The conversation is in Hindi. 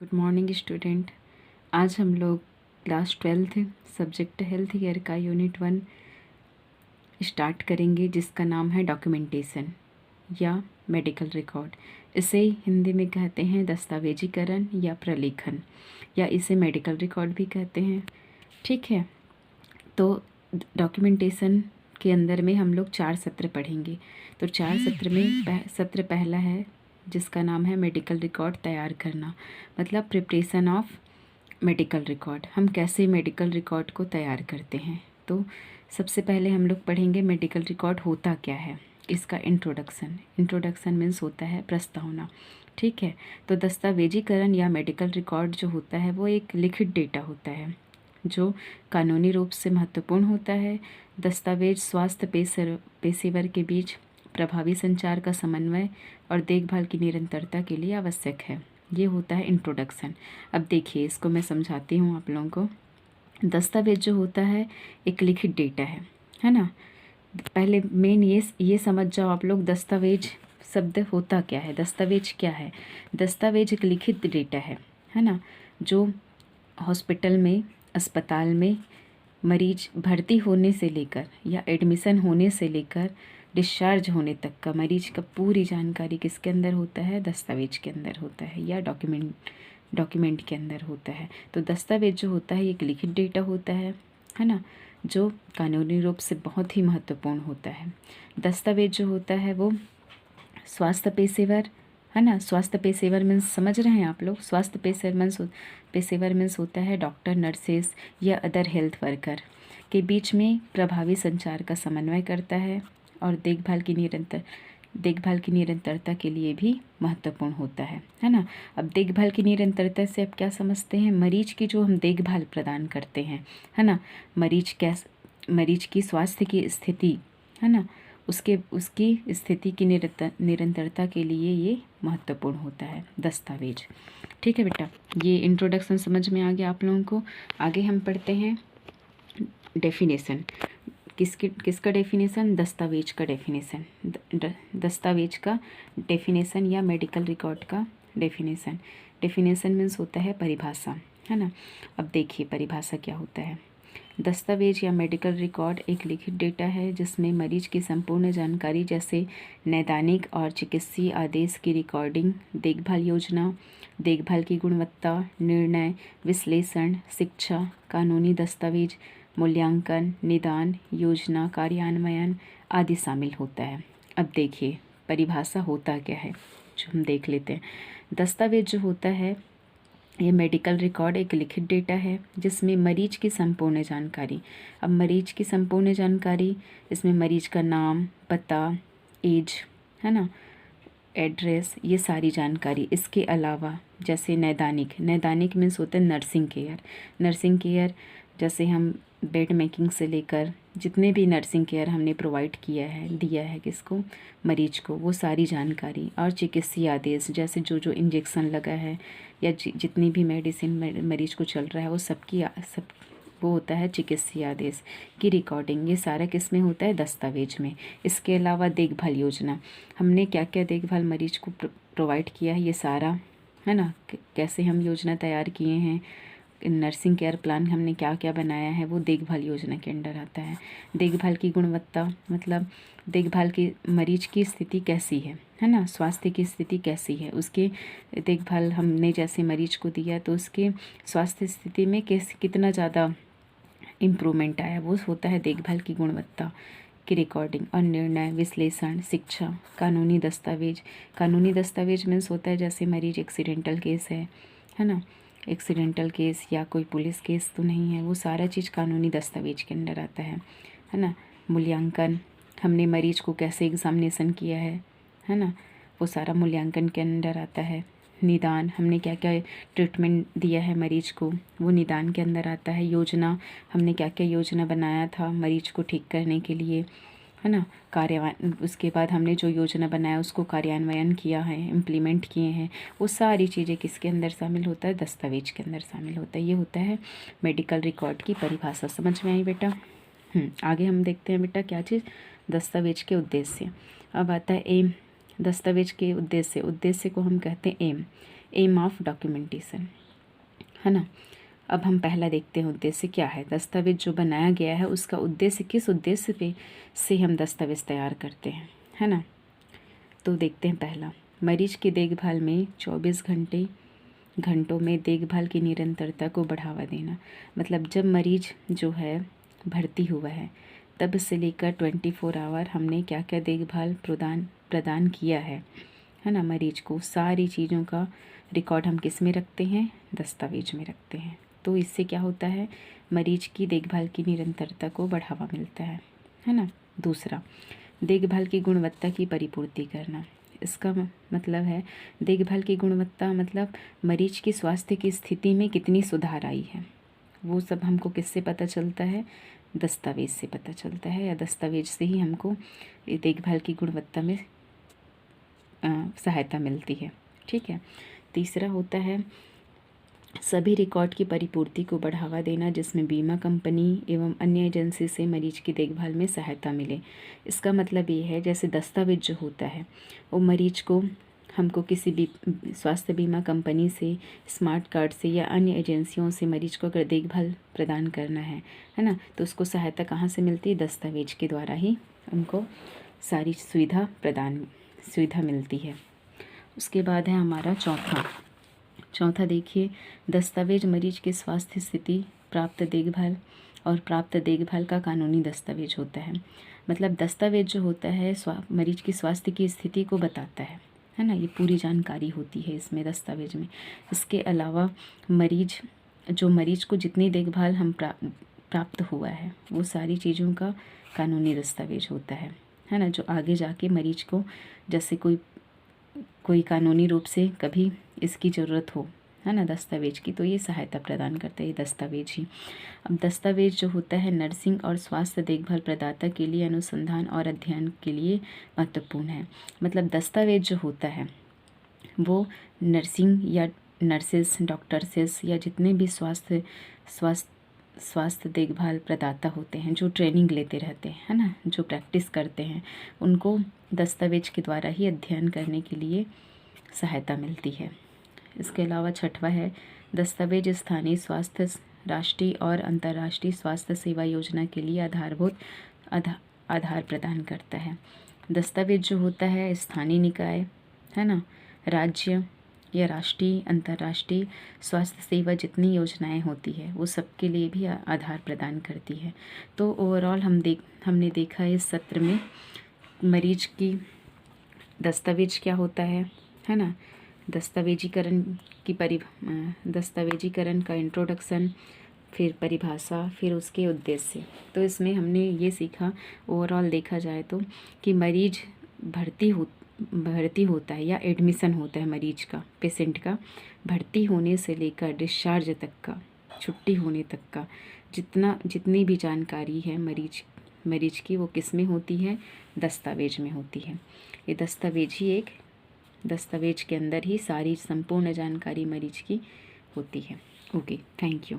Good morning student. आज हम लोग class 12th subject health care का यूनिट 1 स्टार्ट करेंगे, जिसका नाम है डॉक्यूमेंटेशन या मेडिकल रिकॉर्ड। इसे हिंदी में कहते हैं दस्तावेजीकरण या प्रलेखन, या इसे मेडिकल रिकॉर्ड भी कहते हैं। ठीक है, तो डॉक्यूमेंटेशन के अंदर में हम लोग 4 सत्र पढ़ेंगे। तो 4 सत्र में सत्र पहला है जिसका नाम है मेडिकल रिकॉर्ड तैयार करना, मतलब प्रिपरेशन ऑफ मेडिकल रिकॉर्ड। हम कैसे मेडिकल रिकॉर्ड को तैयार करते हैं। तो सबसे पहले हम लोग पढ़ेंगे मेडिकल रिकॉर्ड होता क्या है, इसका इंट्रोडक्शन मीन्स होता है प्रस्तावना। ठीक है, तो दस्तावेजीकरण या मेडिकल रिकॉर्ड जो होता है वो एक लिखित डेटा होता है जो कानूनी रूप से महत्वपूर्ण होता है। दस्तावेज स्वास्थ्य पेशेवर के बीच प्रभावी संचार का समन्वय और देखभाल की निरंतरता के लिए आवश्यक है। ये होता है इंट्रोडक्शन। अब देखिए, इसको मैं समझाती हूँ आप लोगों को। दस्तावेज जो होता है एक लिखित डेटा है ना। पहले मेन ये समझ जाओ आप लोग, दस्तावेज शब्द होता क्या है, दस्तावेज क्या है। दस्तावेज एक लिखित डेटा है ना, जो हॉस्पिटल में, अस्पताल में मरीज भर्ती होने से लेकर या एडमिशन होने से लेकर डिस्चार्ज होने तक का मरीज का पूरी जानकारी किसके अंदर होता है, दस्तावेज के अंदर होता है या डॉक्यूमेंट के अंदर होता है। तो दस्तावेज जो होता है एक लिखित डेटा होता है ना, जो कानूनी रूप से बहुत ही महत्वपूर्ण होता है। दस्तावेज जो होता है वो स्वास्थ्य पेशेवर है ना। स्वास्थ्य पेशेवर मीन्स समझ रहे हैं आप लोग, स्वास्थ्य पेशेवर मीन्स होता है डॉक्टर, नर्सेस या अदर हेल्थ वर्कर के बीच में प्रभावी संचार का समन्वय करता है और देखभाल की निरंतरता के लिए भी महत्वपूर्ण होता है ना। अब देखभाल की निरंतरता से आप क्या समझते हैं, मरीज की जो हम देखभाल प्रदान करते हैं है ना, मरीज की स्वास्थ्य की स्थिति है ना, उसकी स्थिति की निरंतरता के लिए ये महत्वपूर्ण होता है दस्तावेज। ठीक है बेटा, ये इंट्रोडक्शन समझ में आ गया आप लोगों को। आगे हम पढ़ते हैं डेफिनेशन। किसका डेफिनेशन, दस्तावेज का डेफिनेशन। दस्तावेज का डेफिनेशन या मेडिकल रिकॉर्ड का डेफिनेशन। डेफिनेशन मीन्स होता है परिभाषा, है ना। अब देखिए परिभाषा क्या होता है। दस्तावेज या मेडिकल रिकॉर्ड एक लिखित डेटा है जिसमें मरीज की संपूर्ण जानकारी जैसे नैदानिक और चिकित्सीय आदेश की रिकॉर्डिंग, देखभाल योजना, देखभाल की गुणवत्ता, निर्णय, विश्लेषण, शिक्षा, कानूनी दस्तावेज, मूल्यांकन, निदान, योजना, कार्यान्वयन आदि शामिल होता है। अब देखिए परिभाषा होता क्या है, जो हम देख लेते हैं। दस्तावेज जो होता है ये मेडिकल रिकॉर्ड एक लिखित डेटा है जिसमें मरीज की संपूर्ण जानकारी। अब मरीज की संपूर्ण जानकारी, इसमें मरीज का नाम, पता, एज है ना, एड्रेस, ये सारी जानकारी। इसके अलावा जैसे नैदानिक मीन्स होता है नर्सिंग केयर जैसे हम बेड मेकिंग से लेकर जितने भी नर्सिंग केयर हमने प्रोवाइड दिया है किसको, मरीज को, वो सारी जानकारी। और चिकित्सीय आदेश जैसे जो इंजेक्शन लगा है या जितनी भी मेडिसिन मरीज को चल रहा है वो सब वो होता है चिकित्सीय आदेश की रिकॉर्डिंग। ये सारा किस में होता है, दस्तावेज में। इसके अलावा देखभाल योजना, हमने क्या क्या देखभाल मरीज को प्रोवाइड किया है, ये सारा है ना, कैसे हम योजना तैयार किए हैं, नर्सिंग केयर प्लान हमने क्या क्या बनाया है, वो देखभाल योजना के अंडर आता है। देखभाल की गुणवत्ता मतलब देखभाल की मरीज की स्थिति कैसी है ना, स्वास्थ्य की स्थिति कैसी है, उसके देखभाल हमने जैसे मरीज को दिया तो उसके स्वास्थ्य स्थिति में कितना ज़्यादा इम्प्रूवमेंट आया, वो होता है देखभाल की गुणवत्ता की रिकॉर्डिंग। और निर्णय, विश्लेषण, शिक्षा, कानूनी दस्तावेज मीन्स होता है जैसे मरीज एक्सीडेंटल केस है ना, एक्सीडेंटल केस या कोई पुलिस केस तो नहीं है, वो सारा चीज़ कानूनी दस्तावेज के अंदर आता है ना। मूल्यांकन, हमने मरीज को कैसे एग्जामिनेशन किया है ना, वो सारा मूल्यांकन के अंदर आता है। निदान, हमने क्या क्या ट्रीटमेंट दिया है मरीज को, वो निदान के अंदर आता है। योजना, हमने क्या क्या योजना बनाया था मरीज को ठीक करने के लिए है ना। उसके बाद हमने जो योजना बनाया उसको कार्यान्वयन किया है, इम्प्लीमेंट किए हैं, वो सारी चीज़ें किसके अंदर शामिल होता है, दस्तावेज के अंदर शामिल होता है। ये होता है मेडिकल रिकॉर्ड की परिभाषा। समझ में आई बेटा। आगे हम देखते हैं बेटा क्या चीज़, दस्तावेज के उद्देश्य। अब आता है एम। दस्तावेज के उद्देश्य को हम कहते हैं एम ऑफ डॉक्यूमेंटेशन, है ना। अब हम पहला देखते हैं उद्देश्य क्या है। दस्तावेज जो बनाया गया है उसका उद्देश्य, किस उद्देश्य पे से हम दस्तावेज तैयार करते हैं, है ना। तो देखते हैं पहला, मरीज की देखभाल में 24 घंटों में देखभाल की निरंतरता को बढ़ावा देना। मतलब जब मरीज जो है भर्ती हुआ है तब से लेकर 24 आवर हमने क्या क्या देखभाल प्रदान किया है ना। मरीज को सारी चीज़ों का रिकॉर्ड हम किस में रखते हैं, दस्तावेज में रखते हैं। तो इससे क्या होता है, मरीज की देखभाल की निरंतरता को बढ़ावा मिलता है ना। दूसरा, देखभाल की गुणवत्ता की परिपूर्ति करना। इसका मतलब है देखभाल की गुणवत्ता, मतलब मरीज की स्वास्थ्य की स्थिति में कितनी सुधार आई है, वो सब हमको किससे पता चलता है, दस्तावेज से पता चलता है, या दस्तावेज से ही हमको देखभाल की गुणवत्ता में सहायता मिलती है। ठीक है। तीसरा होता है सभी रिकॉर्ड की परिपूर्ति को बढ़ावा देना, जिसमें बीमा कंपनी एवं अन्य एजेंसी से मरीज की देखभाल में सहायता मिले। इसका मतलब ये है जैसे दस्तावेज जो होता है वो मरीज को हमको किसी भी स्वास्थ्य बीमा कंपनी से, स्मार्ट कार्ड से या अन्य एजेंसियों से मरीज को अगर देखभाल प्रदान करना है ना, तो उसको सहायता कहाँ से मिलती है, दस्तावेज के द्वारा ही हमको सारी सुविधा मिलती है। उसके बाद है हमारा चौथा देखिए, दस्तावेज मरीज के स्वास्थ्य स्थिति, प्राप्त देखभाल का कानूनी दस्तावेज होता है। मतलब दस्तावेज जो होता है मरीज की स्वास्थ्य की स्थिति को बताता है ना। ये पूरी जानकारी होती है इसमें दस्तावेज में। इसके अलावा मरीज को जितनी देखभाल हम प्राप्त हुआ है वो सारी चीज़ों का कानूनी दस्तावेज होता है ना। जो आगे जाके मरीज को जैसे कोई कानूनी रूप से कभी इसकी ज़रूरत हो, है ना, दस्तावेज की, तो ये सहायता प्रदान करता है ये दस्तावेज ही। अब दस्तावेज जो होता है नर्सिंग और स्वास्थ्य देखभाल प्रदाता के लिए अनुसंधान और अध्ययन के लिए महत्वपूर्ण है। मतलब दस्तावेज जो होता है वो नर्सिंग या नर्सेस, डॉक्टर्सेस या जितने भी स्वास्थ्य देखभाल प्रदाता होते हैं जो ट्रेनिंग लेते रहते हैं, है ना, जो प्रैक्टिस करते हैं, उनको दस्तावेज के द्वारा ही अध्ययन करने के लिए सहायता मिलती है। इसके अलावा छठवा है दस्तावेज स्थानीय स्वास्थ्य, राष्ट्रीय और अंतर्राष्ट्रीय स्वास्थ्य सेवा योजना के लिए आधार प्रदान करता है। दस्तावेज जो होता है स्थानीय निकाय, है ना, राज्य या राष्ट्रीय अंतर्राष्ट्रीय स्वास्थ्य सेवा जितनी योजनाएं होती है वो सबके लिए भी आधार प्रदान करती है। तो ओवरऑल हमने देखा इस सत्र में मरीज की दस्तावेज क्या होता है ना, दस्तावेजीकरण का इंट्रोडक्शन, फिर परिभाषा, फिर उसके उद्देश्य। तो इसमें हमने ये सीखा, ओवरऑल देखा जाए तो, कि मरीज भर्ती होता है या एडमिशन होता है मरीज का, पेशेंट का, भर्ती होने से लेकर डिस्चार्ज तक का, छुट्टी होने तक का जितनी भी जानकारी है मरीज की वो किस में होती है, दस्तावेज में होती है। ये दस्तावेज के अंदर ही सारी संपूर्ण जानकारी मरीज की होती है। Okay, thank you.